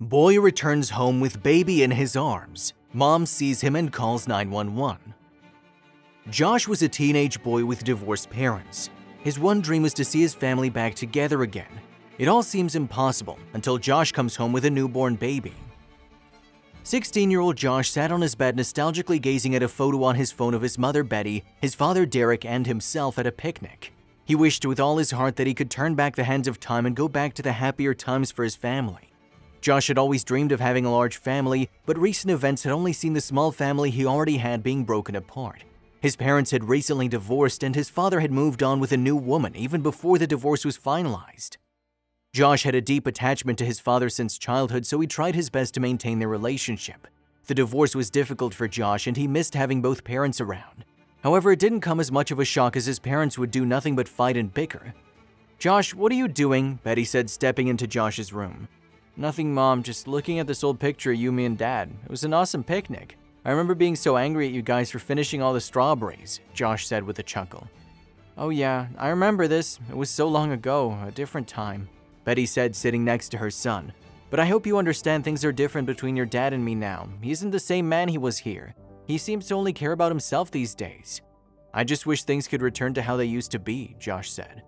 Boy returns home with baby in his arms. Mom sees him and calls 911. Josh was a teenage boy with divorced parents. His one dream was to see his family back together again. It all seems impossible until Josh comes home with a newborn baby. 16-year-old Josh sat on his bed nostalgically gazing at a photo on his phone of his mother Betty, his father Derek, and himself at a picnic. He wished with all his heart that he could turn back the hands of time and go back to the happier times for his family. Josh had always dreamed of having a large family, but recent events had only seen the small family he already had being broken apart. His parents had recently divorced and his father had moved on with a new woman even before the divorce was finalized. Josh had a deep attachment to his father since childhood, so he tried his best to maintain their relationship. The divorce was difficult for Josh and he missed having both parents around. However, it didn't come as much of a shock as his parents would do nothing but fight and bicker. "Josh, what are you doing?" Betty said, stepping into Josh's room. "Nothing, Mom, just looking at this old picture of you, me, and Dad. It was an awesome picnic. I remember being so angry at you guys for finishing all the strawberries," Josh said with a chuckle. "Oh yeah, I remember this. It was so long ago, a different time," Betty said, sitting next to her son. "But I hope you understand things are different between your dad and me now. He isn't the same man he was here. He seems to only care about himself these days." "I just wish things could return to how they used to be," Josh said.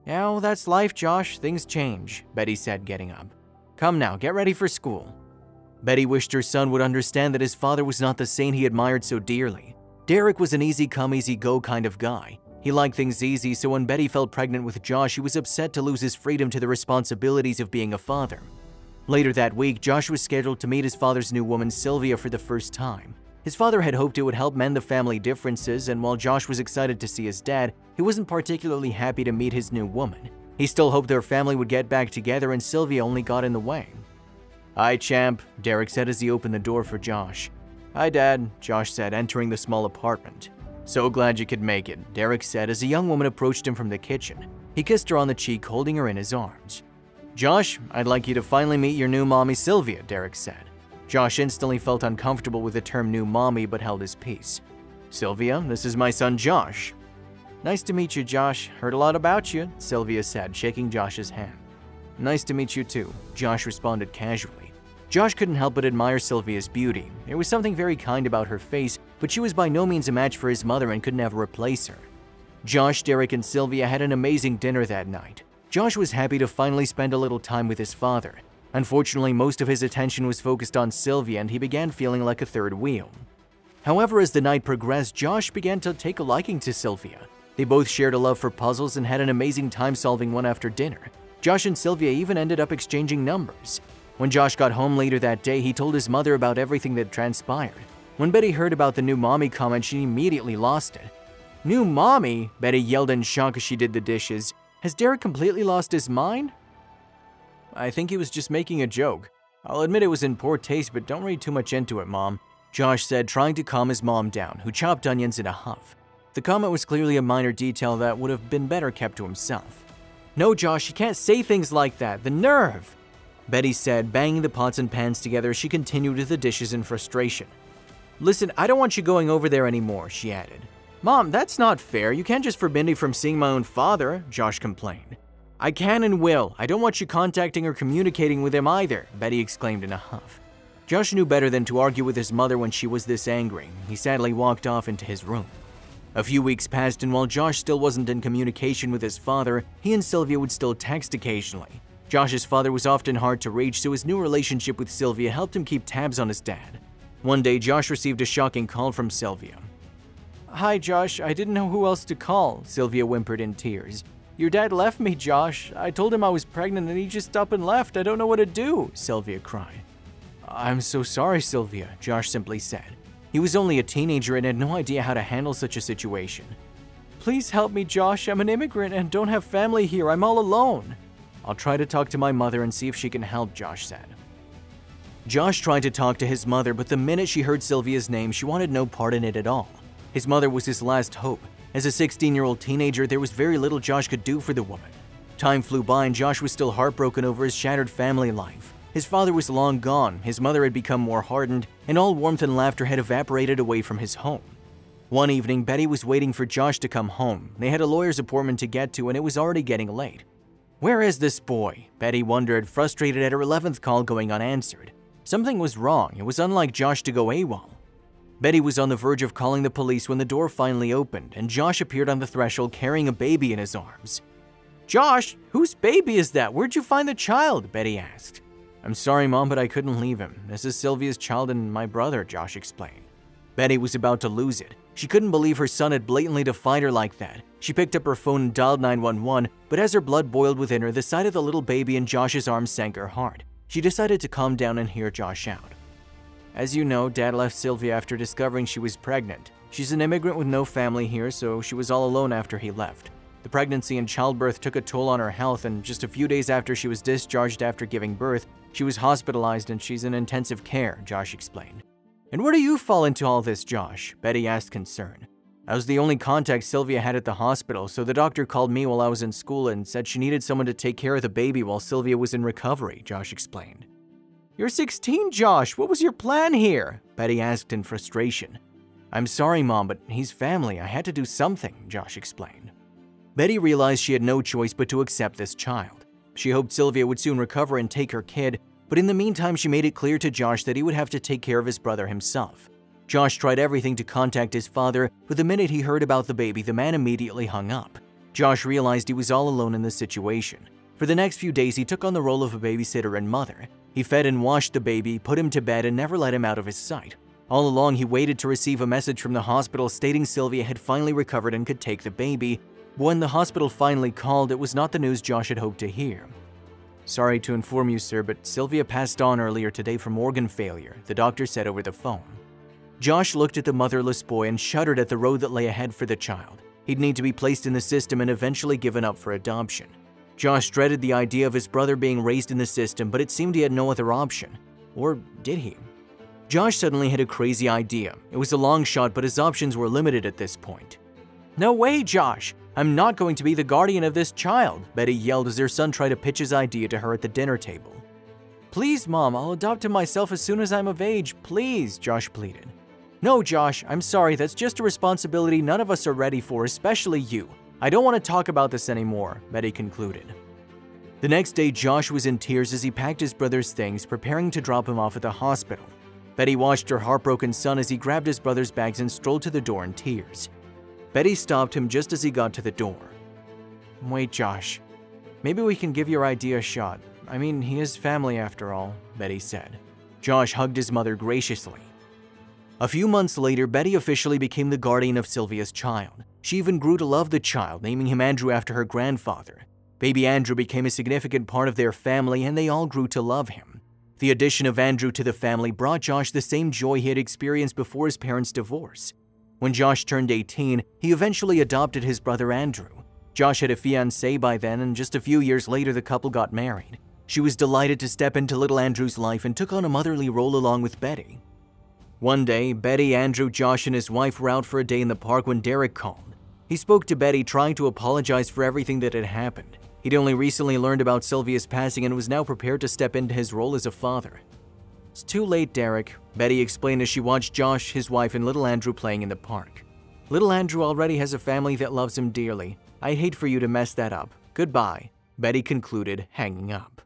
"Yeah, well, that's life, Josh. Things change," Betty said, getting up. "Come now, get ready for school." Betty wished her son would understand that his father was not the saint he admired so dearly. Derek was an easy-come, easy-go kind of guy. He liked things easy, so when Betty fell pregnant with Josh, he was upset to lose his freedom to the responsibilities of being a father. Later that week, Josh was scheduled to meet his father's new woman, Sylvia, for the first time. His father had hoped it would help mend the family differences, and while Josh was excited to see his dad, he wasn't particularly happy to meet his new woman. He still hoped their family would get back together, and Sylvia only got in the way. "Hi, champ," Derek said as he opened the door for Josh. "Hi, Dad," Josh said, entering the small apartment. "So glad you could make it," Derek said as a young woman approached him from the kitchen. He kissed her on the cheek, holding her in his arms. "Josh, I'd like you to finally meet your new mommy, Sylvia," Derek said. Josh instantly felt uncomfortable with the term new mommy but held his peace. "Sylvia, this is my son Josh." "Nice to meet you, Josh. Heard a lot about you," Sylvia said, shaking Josh's hand. "Nice to meet you too," Josh responded casually. Josh couldn't help but admire Sylvia's beauty. There was something very kind about her face, but she was by no means a match for his mother and could never replace her. Josh, Derek, and Sylvia had an amazing dinner that night. Josh was happy to finally spend a little time with his father. Unfortunately, most of his attention was focused on Sylvia and he began feeling like a third wheel. However, as the night progressed, Josh began to take a liking to Sylvia. They both shared a love for puzzles and had an amazing time solving one after dinner. Josh and Sylvia even ended up exchanging numbers. When Josh got home later that day, he told his mother about everything that transpired. When Betty heard about the new mommy comment, she immediately lost it. "New mommy?" Betty yelled in shock as she did the dishes. "Has Derek completely lost his mind?" "I think he was just making a joke. I'll admit it was in poor taste, but don't read too much into it, Mom," Josh said, trying to calm his mom down, who chopped onions in a huff. The comment was clearly a minor detail that would have been better kept to himself. "No, Josh, you can't say things like that. The nerve!" Betty said, banging the pots and pans together as she continued with the dishes in frustration. "Listen, I don't want you going over there anymore," she added. "Mom, that's not fair. You can't just forbid me from seeing my own father," Josh complained. "I can and will. I don't want you contacting or communicating with him either," Betty exclaimed in a huff. Josh knew better than to argue with his mother when she was this angry. He sadly walked off into his room. A few weeks passed, and while Josh still wasn't in communication with his father, he and Sylvia would still text occasionally. Josh's father was often hard to reach, so his new relationship with Sylvia helped him keep tabs on his dad. One day, Josh received a shocking call from Sylvia. "Hi, Josh. I didn't know who else to call," Sylvia whimpered in tears. "Your dad left me, Josh. I told him I was pregnant and he just up and left. I don't know what to do," Sylvia cried. "I'm so sorry, Sylvia," Josh simply said. He was only a teenager and had no idea how to handle such a situation. "Please help me, Josh. I'm an immigrant and don't have family here. I'm all alone." "I'll try to talk to my mother and see if she can help," Josh said. Josh tried to talk to his mother, but the minute she heard Sylvia's name, she wanted no part in it at all. His mother was his last hope. As a 16-year-old teenager, there was very little Josh could do for the woman. Time flew by and Josh was still heartbroken over his shattered family life. His father was long gone, his mother had become more hardened, and all warmth and laughter had evaporated away from his home. One evening, Betty was waiting for Josh to come home. They had a lawyer's appointment to get to and it was already getting late. Where is this boy? Betty wondered, frustrated at her 11th call going unanswered. Something was wrong. It was unlike Josh to go AWOL. Betty was on the verge of calling the police when the door finally opened, and Josh appeared on the threshold carrying a baby in his arms. Josh, whose baby is that? Where'd you find the child? Betty asked. I'm sorry, Mom, but I couldn't leave him. This is Sylvia's child and my brother, Josh explained. Betty was about to lose it. She couldn't believe her son had blatantly defied her like that. She picked up her phone and dialed 911, but as her blood boiled within her, the sight of the little baby in Josh's arms sank her heart. She decided to calm down and hear Josh out. As you know, Dad left Sylvia after discovering she was pregnant. She's an immigrant with no family here, so she was all alone after he left. The pregnancy and childbirth took a toll on her health, and just a few days after she was discharged after giving birth, she was hospitalized and she's in intensive care, Josh explained. And where do you fall into all this, Josh? Betty asked, concerned. I was the only contact Sylvia had at the hospital, so the doctor called me while I was in school and said she needed someone to take care of the baby while Sylvia was in recovery, Josh explained. You're 16, Josh. What was your plan here? Betty asked in frustration. I'm sorry, Mom, but he's family. I had to do something, Josh explained. Betty realized she had no choice but to accept this child. She hoped Sylvia would soon recover and take her kid, but in the meantime she made it clear to Josh that he would have to take care of his brother himself. Josh tried everything to contact his father, but the minute he heard about the baby, the man immediately hung up. Josh realized he was all alone in the situation. For the next few days, he took on the role of a babysitter and mother. He fed and washed the baby, put him to bed, and never let him out of his sight. All along, he waited to receive a message from the hospital stating Sylvia had finally recovered and could take the baby. When the hospital finally called, it was not the news Josh had hoped to hear. Sorry to inform you, sir, but Sylvia passed on earlier today from organ failure, the doctor said over the phone. Josh looked at the motherless boy and shuddered at the road that lay ahead for the child. He'd need to be placed in the system and eventually given up for adoption. Josh dreaded the idea of his brother being raised in the system, but it seemed he had no other option. Or did he? Josh suddenly had a crazy idea. It was a long shot, but his options were limited at this point. No way, Josh! I'm not going to be the guardian of this child, Betty yelled as her son tried to pitch his idea to her at the dinner table. Please, Mom, I'll adopt him myself as soon as I'm of age, please, Josh pleaded. No, Josh, I'm sorry, that's just a responsibility none of us are ready for, especially you. I don't want to talk about this anymore, Betty concluded. The next day, Josh was in tears as he packed his brother's things, preparing to drop him off at the hospital. Betty watched her heartbroken son as he grabbed his brother's bags and strolled to the door in tears. Betty stopped him just as he got to the door. Wait, Josh. Maybe we can give your idea a shot. I mean, he is family after all, Betty said. Josh hugged his mother graciously. A few months later, Betty officially became the guardian of Sylvia's child. She even grew to love the child, naming him Andrew after her grandfather. Baby Andrew became a significant part of their family, and they all grew to love him. The addition of Andrew to the family brought Josh the same joy he had experienced before his parents' divorce. When Josh turned 18, he eventually adopted his brother Andrew. Josh had a fiancée by then, and just a few years later the couple got married. She was delighted to step into little Andrew's life and took on a motherly role along with Betty. One day, Betty, Andrew, Josh, and his wife were out for a day in the park when Derek called. He spoke to Betty, trying to apologize for everything that had happened. He'd only recently learned about Sylvia's passing and was now prepared to step into his role as a father. It's too late, Derek, Betty explained as she watched Josh, his wife, and little Andrew playing in the park. Little Andrew already has a family that loves him dearly. I'd hate for you to mess that up. Goodbye, Betty concluded, hanging up.